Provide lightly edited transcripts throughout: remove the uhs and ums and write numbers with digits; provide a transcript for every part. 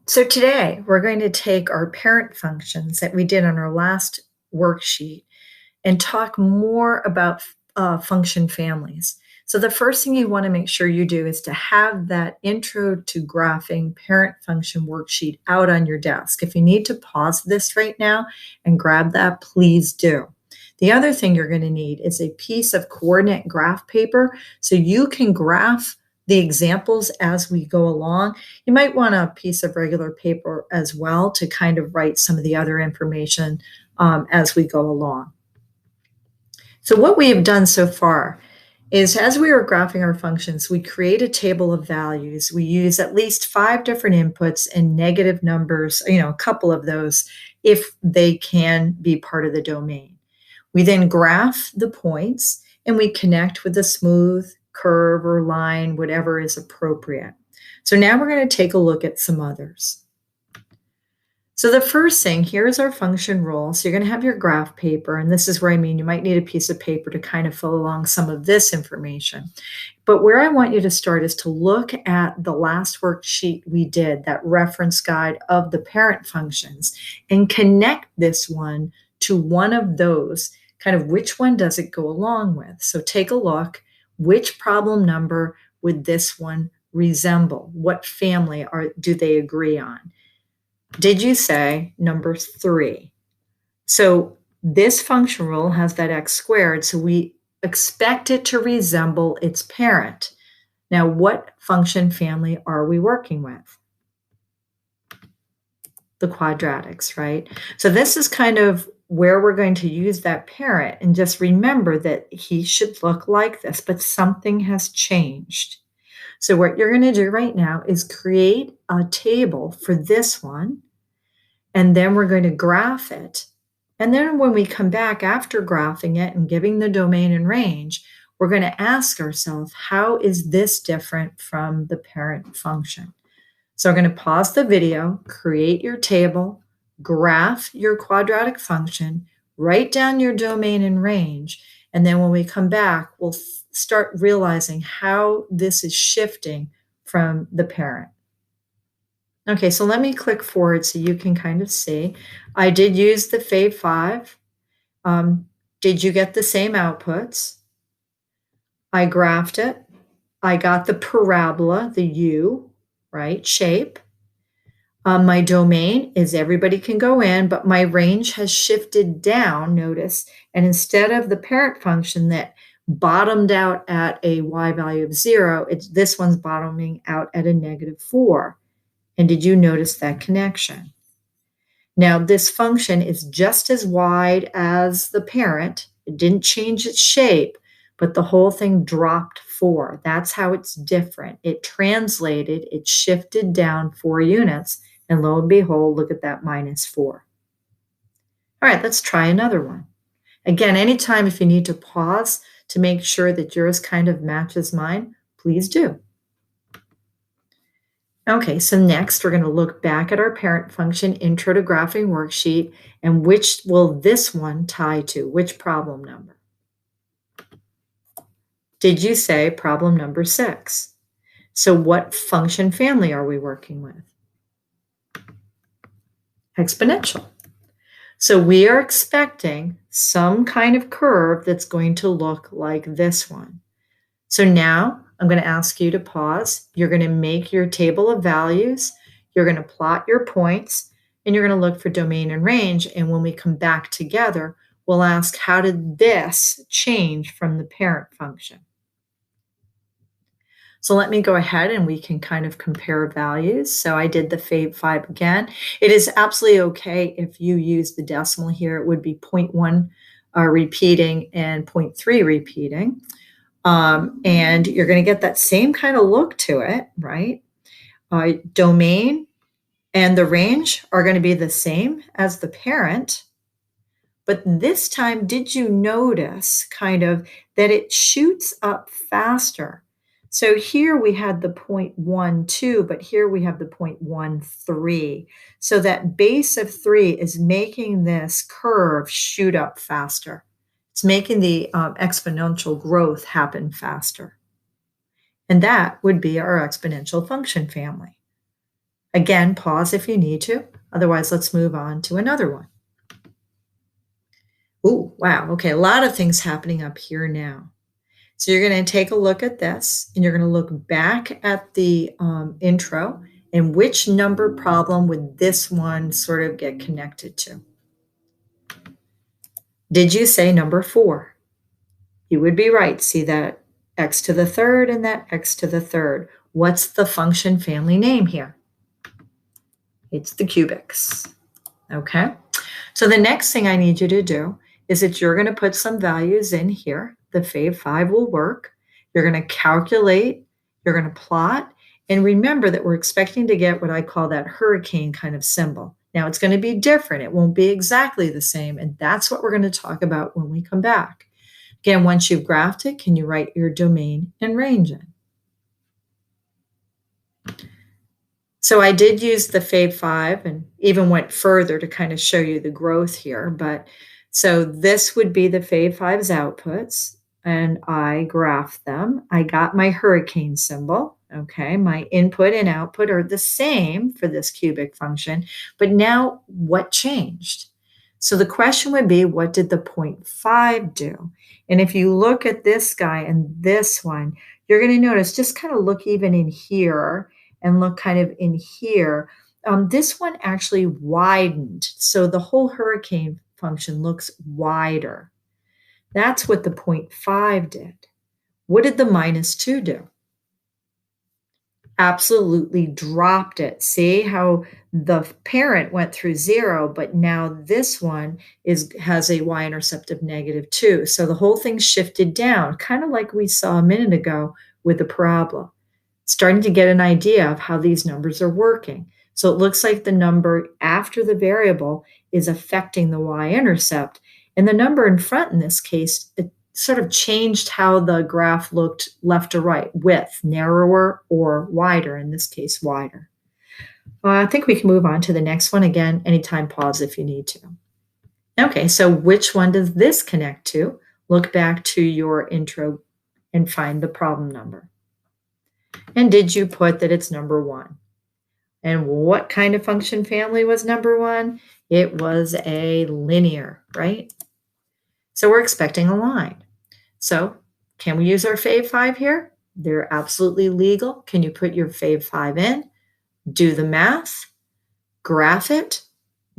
So today we're going to take our parent functions that we did on our last worksheet and talk more about function families. So the first thing you want to make sure you do is to have that intro to graphing parent function worksheet out on your desk. If you need to pause this right now and grab that, please do. The other thing you're going to need is a piece of coordinate graph paper so you can graph the examples as we go along. You might want a piece of regular paper as well to kind of write some of the other information as we go along. So what we have done so far is as we were graphing our functions, we create a table of values. We use at least 5 different inputs and negative numbers, a couple of those if they can be part of the domain. We then graph the points and we connect with a smooth curve or line, whatever is appropriate. So now we're going to take a look at some others. So the first thing, here's our function rule. So you're going to have your graph paper, and this is where you might need a piece of paper to kind of fill along some of this information. But where I want you to start is to look at the last worksheet we did, that reference guide of the parent functions, and connect this one to one of those, kind of which one does it go along with. So take a look, which problem number would this one resemble? What family do they agree on? Did you say number 3? So this function rule has that x squared, so we expect it to resemble its parent. Now, what function family are we working with? The quadratics, right? So this is kind of where we're going to use that parent, and just remember that he should look like this, but something has changed. So what you're going to do right now is create a table for this one, and then we're going to graph it. And then when we come back after graphing it and giving the domain and range, we're going to ask ourselves, how is this different from the parent function? So we're going to pause the video, create your table, graph your quadratic function, write down your domain and range, and then when we come back, we'll start realizing how this is shifting from the parent. Okay, so let me click forward so you can kind of see. I did use the Fave5. Did you get the same outputs? I graphed it. I got the parabola, the U, right, shape. My domain is everybody can go in, but my range has shifted down, notice, and instead of the parent function that bottomed out at a y value of 0, this one's bottoming out at a -4. And did you notice that connection? Now, this function is just as wide as the parent. It didn't change its shape, but the whole thing dropped 4. That's how it's different. It translated, it shifted down 4 units, and lo and behold, look at that -4. All right, let's try another one. Again, anytime if you need to pause to make sure that yours kind of matches mine, please do. Okay, so next we're going to look back at our parent function intro to graphing worksheet, and which will this one tie to? Which problem number? Did you say problem number 6? So what function family are we working with? Exponential. So we are expecting some kind of curve that's going to look like this one. So now I'm going to ask you to pause. You're going to make your table of values. You're going to plot your points, and you're going to look for domain and range. And when we come back together, we'll ask, how did this change from the parent function? So let me go ahead and we can kind of compare values. So I did the Fave5 again. It is absolutely okay if you use the decimal here. It would be 0.1 repeating and 0.3 repeating. And you're going to get that same kind of look to it, right? Domain and the range are going to be the same as the parent. But this time, did you notice kind of that it shoots up faster? So here we had the 0.12, but here we have the 0.13. So that base of 3 is making this curve shoot up faster. It's making the exponential growth happen faster. And that would be our exponential function family. Again, pause if you need to. Otherwise, let's move on to another one. Ooh, wow. Okay, a lot of things happening up here now. So you're going to take a look at this and you're going to look back at the intro and which number problem would this one sort of get connected to? Did you say number 4? You would be right. See that x to the third and that x to the third. What's the function family name here? It's the cubics. Okay. So the next thing I need you to do is that you're going to put some values in here. The fav5 will work. You're going to calculate, you're going to plot, and remember that we're expecting to get what I call that hurricane kind of symbol. Now it's going to be different. It won't be exactly the same, and that's what we're going to talk about when we come back. Again, once you've graphed it, can you write your domain and range in? So I did use the fav5 and even went further to kind of show you the growth here. But so this would be the fav5's outputs, and I graphed them. I got my hurricane symbol. Okay, my input and output are the same for this cubic function, but now what changed? So the question would be, what did the 0.5 do? And if you look at this guy and this one, you're going to notice, just kind of look even in here and look kind of in here. This one actually widened. So the whole hurricane function looks wider. That's what the 0.5 did. What did the -2 do? Absolutely dropped it. See how the parent went through 0, but now this one has a y-intercept of -2. So the whole thing shifted down, kind of like we saw a minute ago with the parabola. Starting to get an idea of how these numbers are working. So it looks like the number after the variable is affecting the y-intercept, and the number in front in this case, it sort of changed how the graph looked left to right, width, narrower or wider, in this case, wider. I think we can move on to the next one. Again, anytime pause if you need to. Okay, so which one does this connect to? Look back to your intro and find the problem number. And did you put that it's number 1? And what kind of function family was number 1? It was a linear, right? So we're expecting a line. So can we use our fav5 here? They're absolutely legal. Can you put your fav5 in, do the math, graph it,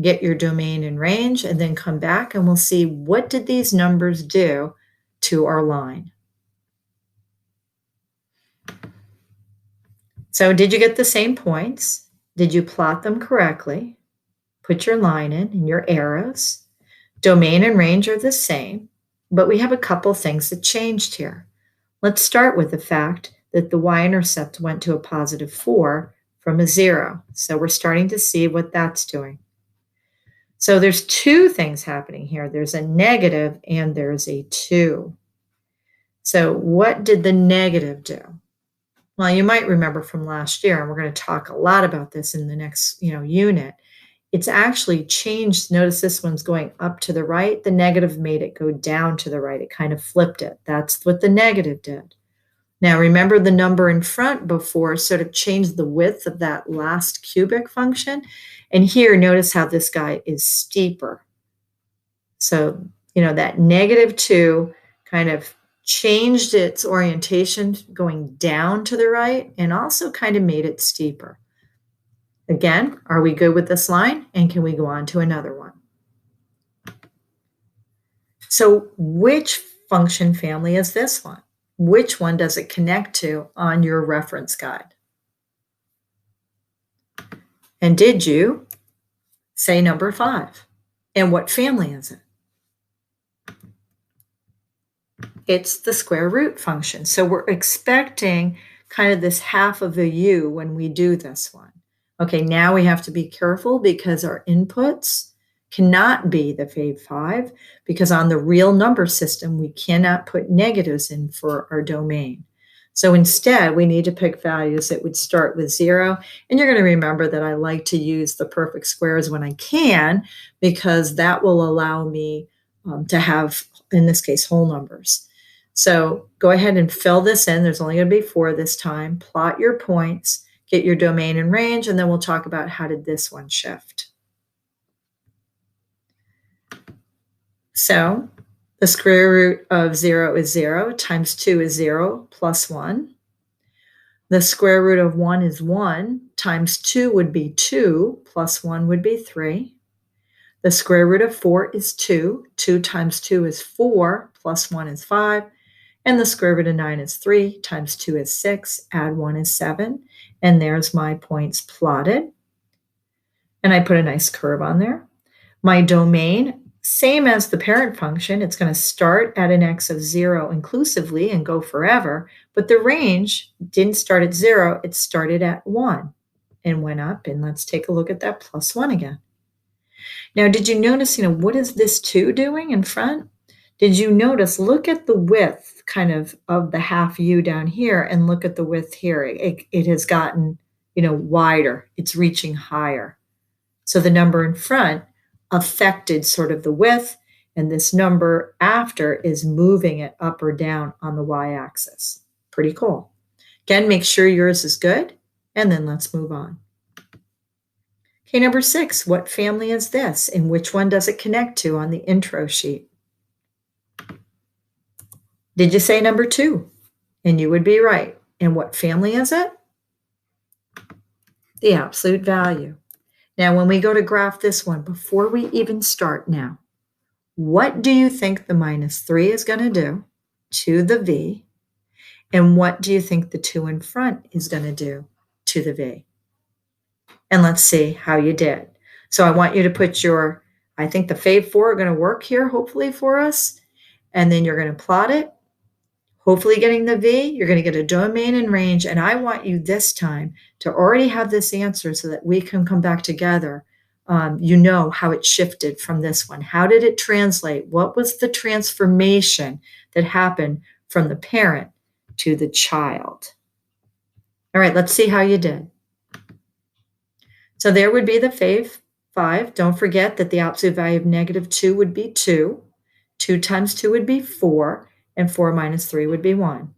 get your domain and range, and then come back and we'll see what did these numbers do to our line. So did you get the same points? Did you plot them correctly? Put your line in and your arrows. Domain and range are the same, but we have a couple things that changed here. Let's start with the fact that the y-intercept went to a +4 from a 0. So we're starting to see what that's doing. So there's 2 things happening here. There's a negative and there's a 2. So what did the negative do? Well, you might remember from last year, and we're going to talk a lot about this in the next, unit. It's actually changed. Notice this one's going up to the right. The negative made it go down to the right. It kind of flipped it. That's what the negative did. Now, remember the number in front before sort of changed the width of that last cubic function. And here, notice how this guy is steeper. So, that -2 kind of changed its orientation going down to the right and also kind of made it steeper. Again, are we good with this line? And can we go on to another one? So which function family is this one? Which one does it connect to on your reference guide? And did you say number 5? And what family is it? It's the square root function. So we're expecting kind of this half of a u when we do this one. Okay, now we have to be careful because our inputs cannot be the fav5 because on the real number system, we cannot put negatives in for our domain. So instead, we need to pick values that would start with 0. And you're going to remember that I like to use the perfect squares when I can because that will allow me to have, in this case, whole numbers. So go ahead and fill this in. There's only going to be 4 this time. Plot your points. get your domain and range, and then we'll talk about how did this one shift. So the square root of 0 is 0, times 2 is 0, plus 1. The square root of 1 is 1, times 2 would be 2, plus 1 would be 3. The square root of 4 is 2. 2 times 2 is 4, plus 1 is 5. And the square root of 9 is 3, times 2 is 6, add 1 is 7. And there's my points plotted. And I put a nice curve on there. My domain, same as the parent function, it's going to start at an x of 0 inclusively and go forever. But the range didn't start at 0, it started at 1 and went up. And let's take a look at that plus 1 again. Now, did you notice, what is this 2 doing in front? Did you notice, look at the width kind of the half U down here and look at the width here. It has gotten, wider. It's reaching higher. So the number in front affected sort of the width, and this number after is moving it up or down on the y-axis. Pretty cool. Again, make sure yours is good, and then let's move on. Okay, number 6, what family is this, and which one does it connect to on the intro sheet? Did you say number 2? And you would be right. And what family is it? The absolute value. Now, when we go to graph this one, before we even start now, what do you think the minus 3 is going to do to the v? And what do you think the 2 in front is going to do to the v? And let's see how you did. So I want you to put I think the fave 4 are going to work here, hopefully for us. And then you're going to plot it. Hopefully getting the v, you're going to get a domain and range. And I want you this time to already have this answer so that we can come back together. You know how it shifted from this one. How did it translate? What was the transformation that happened from the parent to the child? All right, let's see how you did. So there would be the fave 5. Don't forget that the absolute value of negative 2 would be 2. 2 times 2 would be 4. And 4 minus 3 would be 1.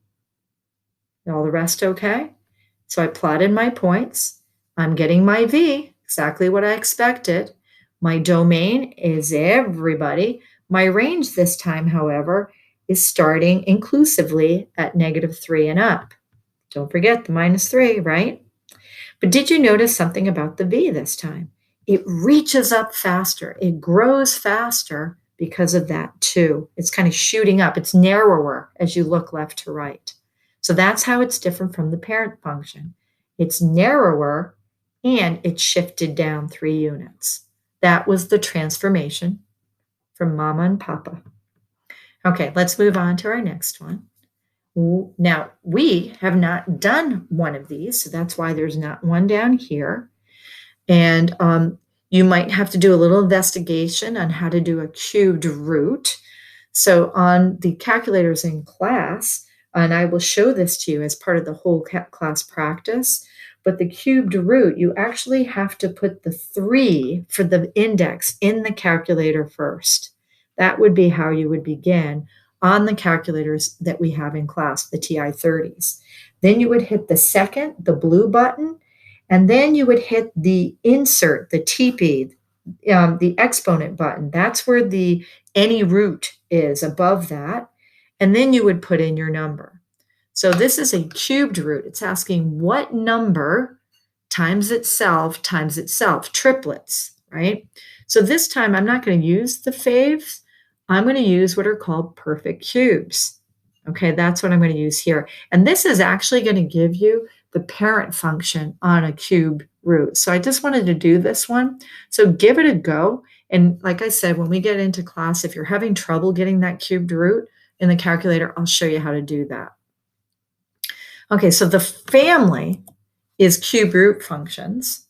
All the rest okay? So I plotted my points. I'm getting my v, exactly what I expected. My domain is everybody. My range this time, however, is starting inclusively at negative 3 and up. Don't forget the minus 3, right? But did you notice something about the v this time? It reaches up faster. It grows faster because of that 2. It's kind of shooting up. It's narrower as you look left to right. So that's how it's different from the parent function. It's narrower and it shifted down 3 units. That was the transformation from mama and papa. Okay, let's move on to our next one. Now, we have not done one of these, so that's why there's not one down here. And you might have to do a little investigation on how to do a cubed root. So on the calculators in class, and I will show this to you as part of the whole class practice, but the cubed root, you actually have to put the 3 for the index in the calculator first. That would be how you would begin on the calculators that we have in class, the TI-30s. Then you would hit the second, the blue button, and then you would hit the insert, the TP, the exponent button. That's where the any root is above that. And then you would put in your number. So this is a cubed root. It's asking what number times itself, triplets, right? So this time I'm not going to use the faves. I'm going to use what are called perfect cubes. Okay, that's what I'm going to use here. And this is actually going to give you the parent function on a cube root. So I just wanted to do this one. So give it a go. And like I said, when we get into class, if you're having trouble getting that cubed root in the calculator, I'll show you how to do that. Okay, so the family is cube root functions.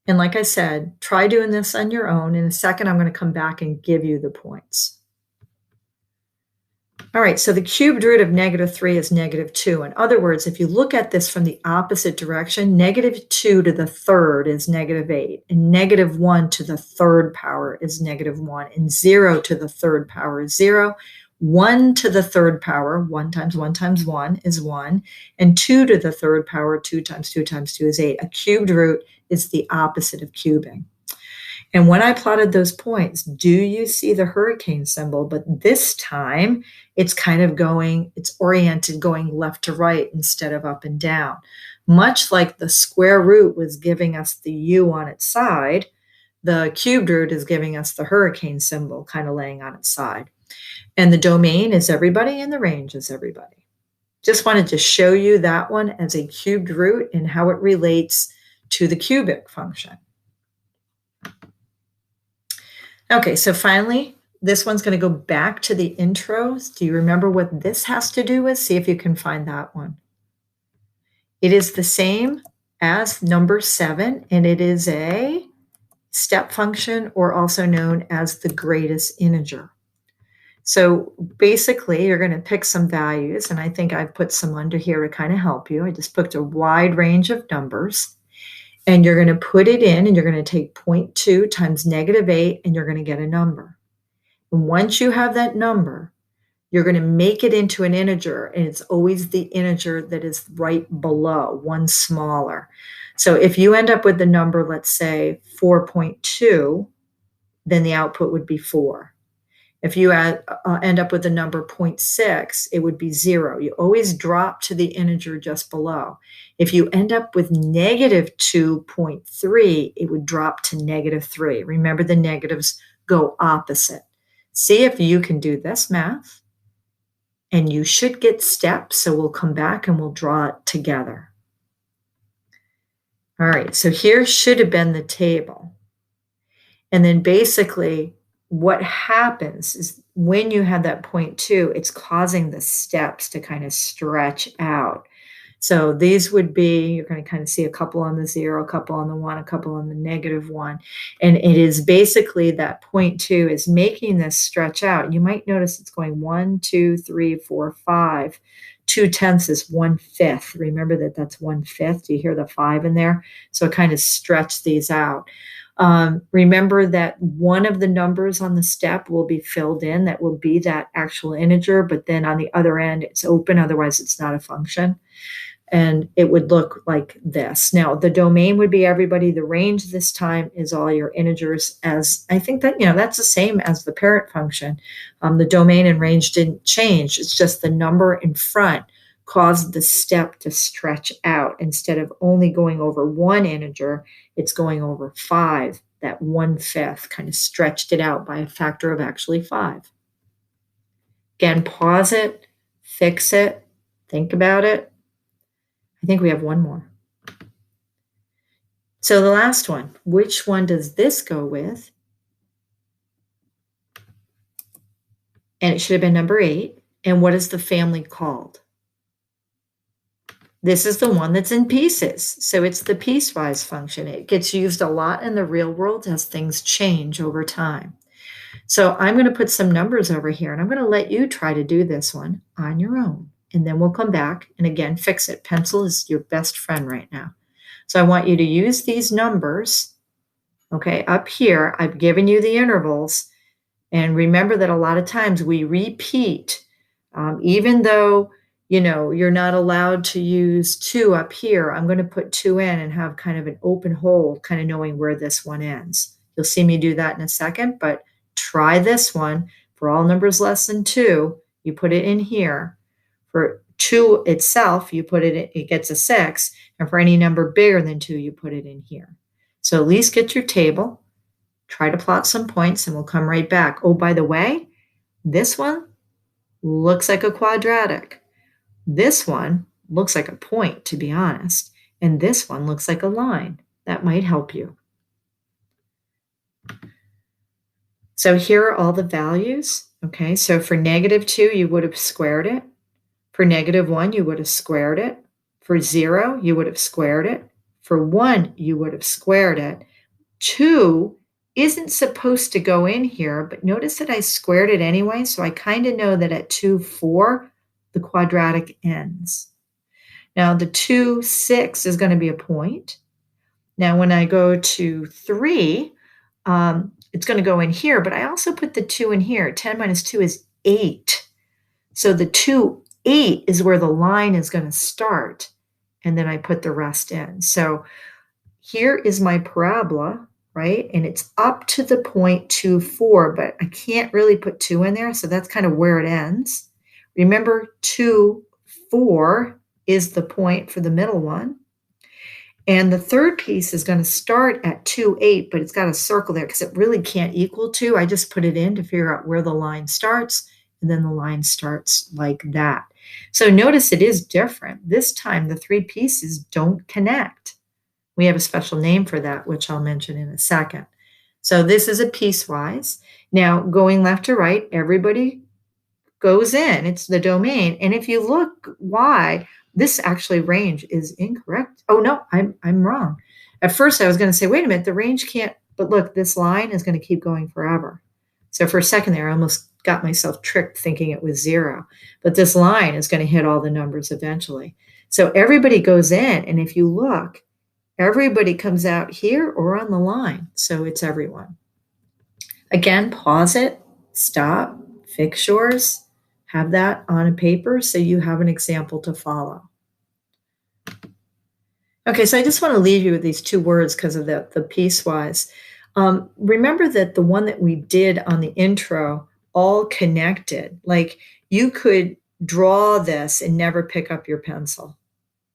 And like I said, try doing this on your own. In a second, I'm going to come back and give you the points. All right, so the cubed root of negative 3 is negative 2. In other words, if you look at this from the opposite direction, negative 2 to the third is negative 8, and negative 1 to the third power is negative 1, and 0 to the third power is 0. 1 to the third power, 1 times 1 times 1 is 1, and 2 to the third power, 2 times 2 times 2 is 8. A cubed root is the opposite of cubing. And when I plotted those points, do you see the hurricane symbol? But this time it's kind of it's oriented going left to right instead of up and down. Much like the square root was giving us the U on its side, the cubed root is giving us the hurricane symbol kind of laying on its side. And the domain is everybody and the range is everybody. Just wanted to show you that one as a cubed root and how it relates to the cubic function. Okay, so finally, this one's going to go back to the intros. Do you remember what this has to do with? See if you can find that one. It is the same as number 7, and it is a step function, or also known as the greatest integer. So basically, you're going to pick some values, and I think I've put some under here to kind of help you. I just picked a wide range of numbers. And you're going to put it in, and you're going to take 0.2 times -8, and you're going to get a number. And once you have that number, you're going to make it into an integer, and it's always the integer that is right below, one smaller. So if you end up with the number, let's say 4.2, then the output would be 4. If you end up with the number 0.6, it would be 0. You always drop to the integer just below. If you end up with -2.3, it would drop to -3. Remember, the negatives go opposite. See if you can do this math, and you should get steps. So we'll come back and we'll draw it together. All right, so here should have been the table. And then basically, what happens is when you have that 0.2, it's causing the steps to kind of stretch out. So these would be, you're going to kind of see a couple on the 0, a couple on the 1, a couple on the -1. And it is basically that 0.2 is making this stretch out. You might notice it's going 1, 2, 3, 4, 5. 2/10 is 1/5. Remember that that's 1/5. Do you hear the 5 in there? So kind of stretch these out. Remember that one of the numbers on the step will be filled in. That will be that actual integer, but then on the other end, it's open. Otherwise, it's not a function. And it would look like this. Now, the domain would be everybody. The range this time is all your integers, as I think that, that's the same as the parent function. The domain and range didn't change. It's just the number in front caused the step to stretch out. Instead of only going over one integer, it's going over 5. That 1/5 kind of stretched it out by a factor of actually 5. Again, pause it, fix it, think about it. I think we have one more. So the last one, which one does this go with? And it should have been number 8. And what is the family called? This is the one that's in pieces. So it's the piecewise function. It gets used a lot in the real world as things change over time. So I'm going to put some numbers over here, and I'm going to let you try to do this one on your own. And then we'll come back and again fix it. Pencil is your best friend right now. So I want you to use these numbers. Okay, up here, I've given you the intervals. And remember that a lot of times we repeat, even though you're not allowed to use 2 up here. I'm going to put 2 in and have kind of an open hole, kind of knowing where this one ends. You'll see me do that in a second, but try this one. For all numbers less than 2, you put it in here. For 2 itself, you put it gets a 6. And for any number bigger than 2, you put it in here. So at least get your table. Try to plot some points, and we'll come right back. Oh, by the way, this one looks like a quadratic. This one looks like a point, to be honest, and this one looks like a line. That might help you. So here are all the values. Okay, so for -2, you would have squared it. For -1, you would have squared it. For 0, you would have squared it. For 1, you would have squared it. 2 isn't supposed to go in here, but notice that I squared it anyway, so I kind of know that at 2, 4, the quadratic ends. Now the 2, 6 is going to be a point. Now when I go to 3, it's going to go in here, but I also put the 2 in here. 10 minus 2 is 8. So the 2, 8 is where the line is going to start, and then I put the rest in. So here is my parabola, right? And it's up to the point 2, 4, but I can't really put 2 in there, so that's kind of where it ends. Remember, 2, 4 is the point for the middle one. And the third piece is going to start at 2, 8, but it's got a circle there because it really can't equal 2. I just put it in to figure out where the line starts, and then the line starts like that. So notice it is different. This time, the 3 pieces don't connect. We have a special name for that, which I'll mention in a second. So this is a piecewise. Now, going left to right, everybody goes in. It's the domain. And if you look why, this actually range is incorrect. Oh, no, I'm wrong. At first, I was going to say, wait a minute, the range can't, but look, this line is going to keep going forever. So for a second there, I almost got myself tricked thinking it was 0. But this line is going to hit all the numbers eventually. So everybody goes in, and if you look, everybody comes out here or on the line. So it's everyone. Again, pause it, stop, fix yours, have that on a paper so you have an example to follow. Okay, so I just want to leave you with these 2 words because of the piecewise. Remember that the one that we did on the intro all connected. Like you could draw this and never pick up your pencil.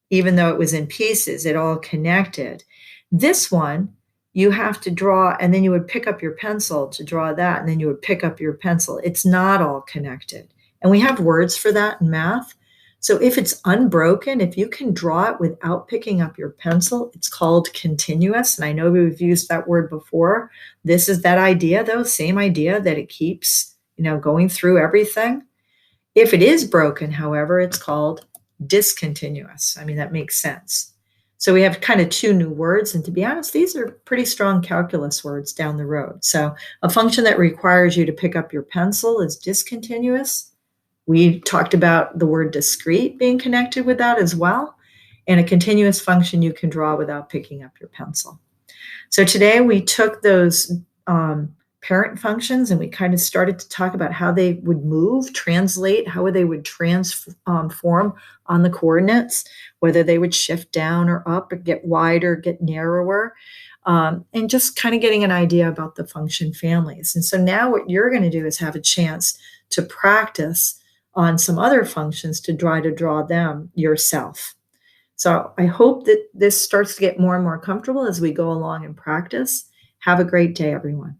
Even though it was in pieces, it all connected. This one, you have to draw, and then you would pick up your pencil to draw that, and then you would pick up your pencil. It's not all connected. And we have words for that in math. So if it's unbroken, if you can draw it without picking up your pencil, it's called continuous. And I know we've used that word before. This is that idea, though, same idea that it keeps, going through everything. If it is broken, however, it's called discontinuous. I mean, that makes sense. So we have kind of 2 new words. And to be honest, these are pretty strong calculus words down the road. So a function that requires you to pick up your pencil is discontinuous. We talked about the word discrete being connected with that as well. And a continuous function you can draw without picking up your pencil. So today we took those parent functions and we kind of started to talk about how they would move, translate, how they would transform on the coordinates, whether they would shift down or up or get wider, get narrower, and just kind of getting an idea about the function families. And so now what you're going to do is have a chance to practice on some other functions to try to draw them yourself. So I hope that this starts to get more and more comfortable as we go along in practice. Have a great day, everyone.